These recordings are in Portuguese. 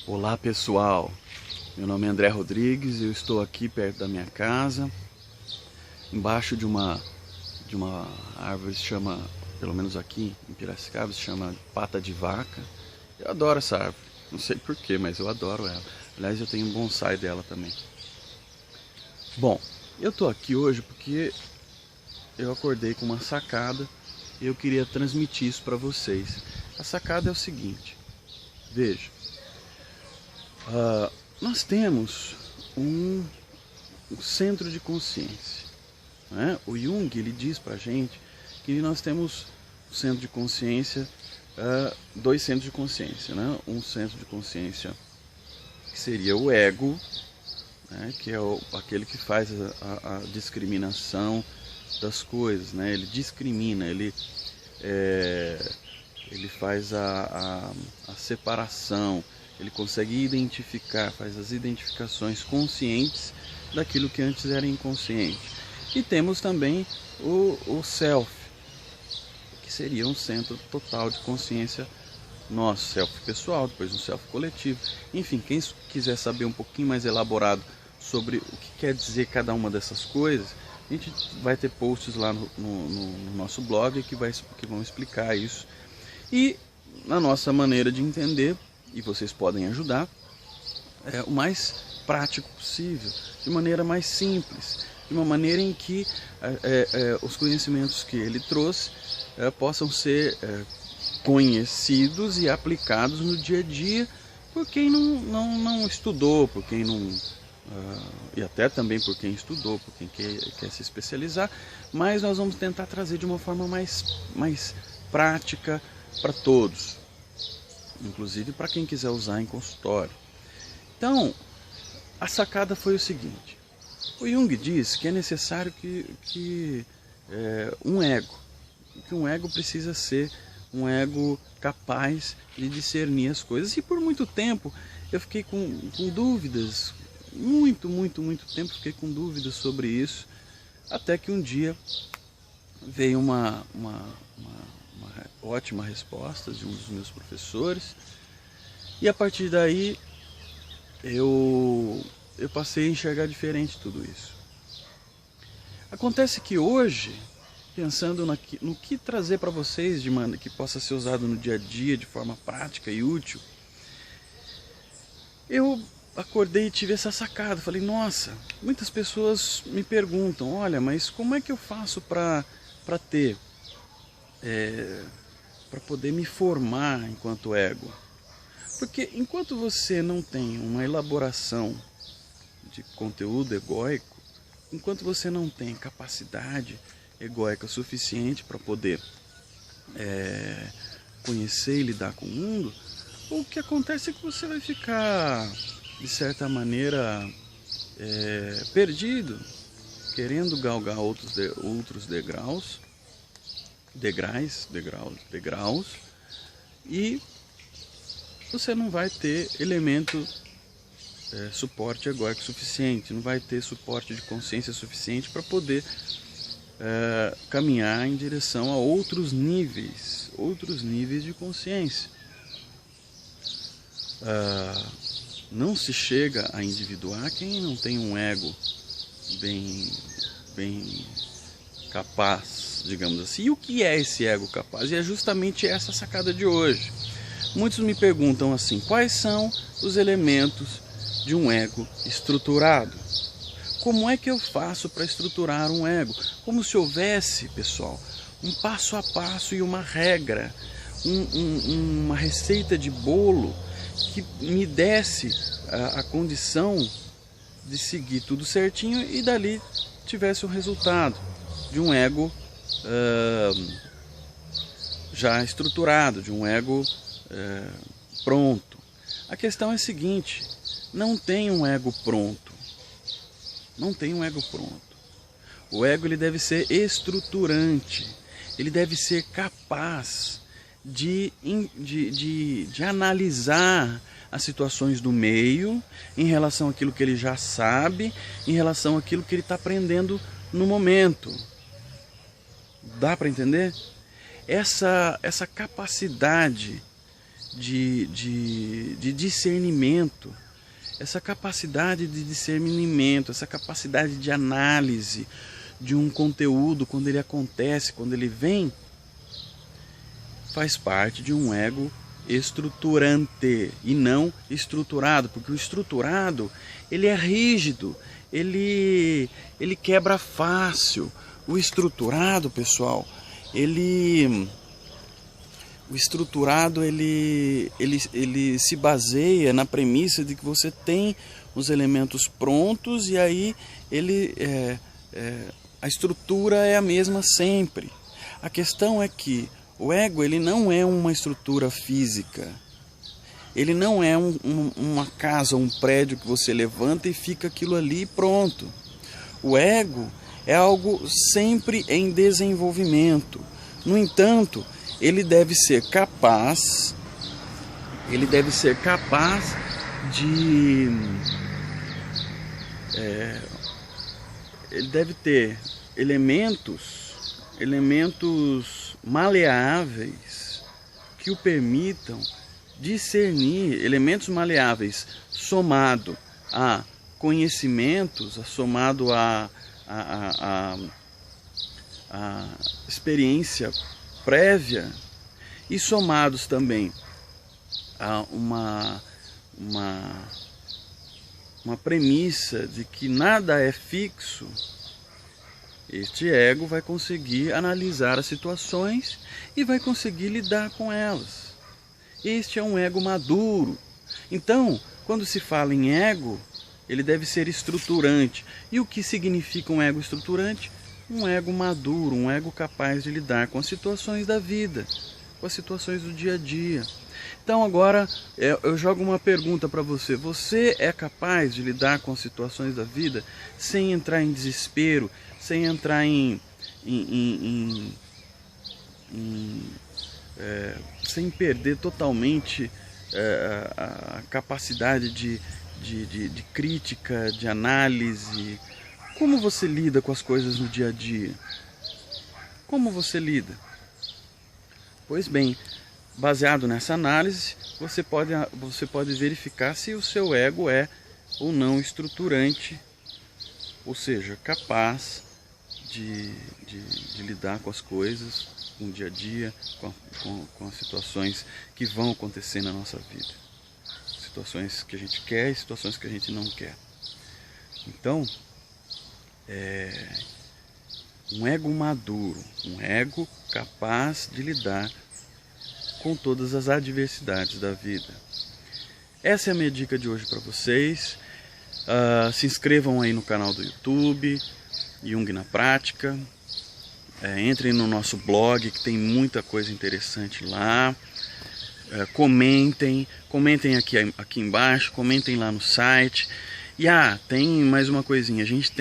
Olá pessoal, meu nome é André Rodrigues, eu estou aqui perto da minha casa, embaixo de uma árvore que se chama, pelo menos aqui em Piracicaba, se chama pata de vaca. Eu adoro essa árvore, não sei porquê, mas eu adoro ela. Aliás, eu tenho um bonsai dela também. Bom, eu estou aqui hoje porque eu acordei com uma sacada e eu queria transmitir isso para vocês. A sacada é o seguinte, veja. Nós temos um centro de consciência, né? O Jung ele diz para a gente que nós temos um centro de consciência, dois centros de consciência, né? Um centro de consciência que seria o ego, né? Que é aquele que faz a discriminação das coisas, né? Ele discrimina, ele faz a separação. Ele consegue identificar, faz as identificações conscientes daquilo que antes era inconsciente. E temos também o self, que seria um centro total de consciência nosso, self pessoal, depois um self coletivo. Enfim, quem quiser saber um pouquinho mais elaborado sobre o que quer dizer cada uma dessas coisas, a gente vai ter posts lá no nosso blog que vão explicar isso. E na nossa maneira de entender, e vocês podem ajudar, o mais prático possível, de maneira mais simples, de uma maneira em que os conhecimentos que ele trouxe possam ser conhecidos e aplicados no dia a dia por quem não estudou, por quem não... e até também por quem estudou, por quem quer se especializar, mas nós vamos tentar trazer de uma forma mais prática para todos, inclusive para quem quiser usar em consultório. Então, a sacada foi o seguinte: o Jung diz que é necessário que um ego precisa ser um ego capaz de discernir as coisas. E por muito tempo eu fiquei com dúvidas, muito tempo fiquei com dúvidas sobre isso, até que um dia veio uma ótima resposta de um dos meus professores, e a partir daí eu passei a enxergar diferente tudo isso. Acontece que hoje, pensando no que trazer para vocês de maneira que possa ser usado no dia a dia de forma prática e útil, eu acordei e tive essa sacada. Falei, nossa, muitas pessoas me perguntam, olha, mas como é que eu faço para ter... para poder me formar enquanto ego? Porque enquanto você não tem uma elaboração de conteúdo egóico, enquanto você não tem capacidade egóica suficiente para poder conhecer e lidar com o mundo, o que acontece é que você vai ficar, de certa maneira, perdido, querendo galgar outros degraus, e você não vai ter suporte egóico suficiente, não vai ter suporte de consciência suficiente para poder caminhar em direção a outros níveis de consciência. Não se chega a individuar quem não tem um ego bem capaz, digamos assim. E o que é esse ego capaz? E é justamente essa sacada de hoje. Muitos me perguntam assim, quais são os elementos de um ego estruturado? Como é que eu faço para estruturar um ego? Como se houvesse, pessoal, um passo a passo e uma regra, uma receita de bolo que me desse a condição de seguir tudo certinho e dali tivesse o resultado de um ego já estruturado, de um ego pronto. A questão é a seguinte: não tem um ego pronto. Não tem um ego pronto. O ego ele deve ser estruturante. Ele deve ser capaz de analisar as situações do meio em relação àquilo que ele já sabe, em relação àquilo que ele está aprendendo no momento. Dá para entender? Essa capacidade de discernimento, essa capacidade de discernimento, essa capacidade de análise de um conteúdo quando ele acontece, quando ele vem, faz parte de um ego estruturante e não estruturado, porque o estruturado ele é rígido, ele quebra fácil. O estruturado, pessoal, ele se baseia na premissa de que você tem os elementos prontos e aí a estrutura é a mesma sempre. A questão é que o ego ele não é uma estrutura física. Ele não é uma casa, um prédio que você levanta e fica aquilo ali e pronto. O ego é algo sempre em desenvolvimento. No entanto, ele deve ser capaz de... ele deve ter elementos maleáveis que o permitam discernir, elementos maleáveis somado a conhecimentos, somado a experiência prévia e somados também a uma premissa de que nada é fixo. Este ego vai conseguir analisar as situações e vai conseguir lidar com elas. Este é um ego maduro. Então, quando se fala em ego, ele deve ser estruturante. E o que significa um ego estruturante? Um ego maduro, um ego capaz de lidar com as situações da vida, com as situações do dia a dia. Então agora eu jogo uma pergunta para você. Você é capaz de lidar com as situações da vida sem entrar em desespero, sem entrar sem perder totalmente a capacidade de crítica, de análise? Como você lida com as coisas no dia a dia? Como você lida? Pois bem, baseado nessa análise, você pode verificar se o seu ego é ou não estruturante, ou seja, capaz de lidar com as coisas, com o dia a dia, com as situações que vão acontecer na nossa vida. Situações que a gente quer e situações que a gente não quer. Então, um ego maduro, um ego capaz de lidar com todas as adversidades da vida. Essa é a minha dica de hoje para vocês. Se inscrevam aí no canal do YouTube, Jung na Prática. Entrem no nosso blog, que tem muita coisa interessante lá. Comentem aqui embaixo, comentem lá no site. E tem mais uma coisinha, a gente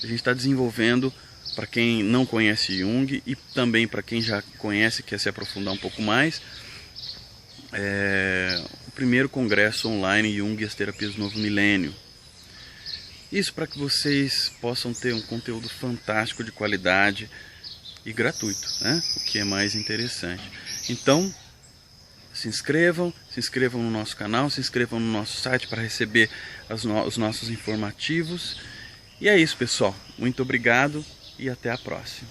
está desenvolvendo, para quem não conhece Jung e também para quem já conhece e quer se aprofundar um pouco mais, o primeiro congresso online Jung e as Terapias do Novo Milênio. Isso para que vocês possam ter um conteúdo fantástico de qualidade e gratuito, né? O que é mais interessante. Então, se inscrevam no nosso canal, se inscrevam no nosso site para receber os nossos informativos. E é isso, pessoal. Muito obrigado e até a próxima.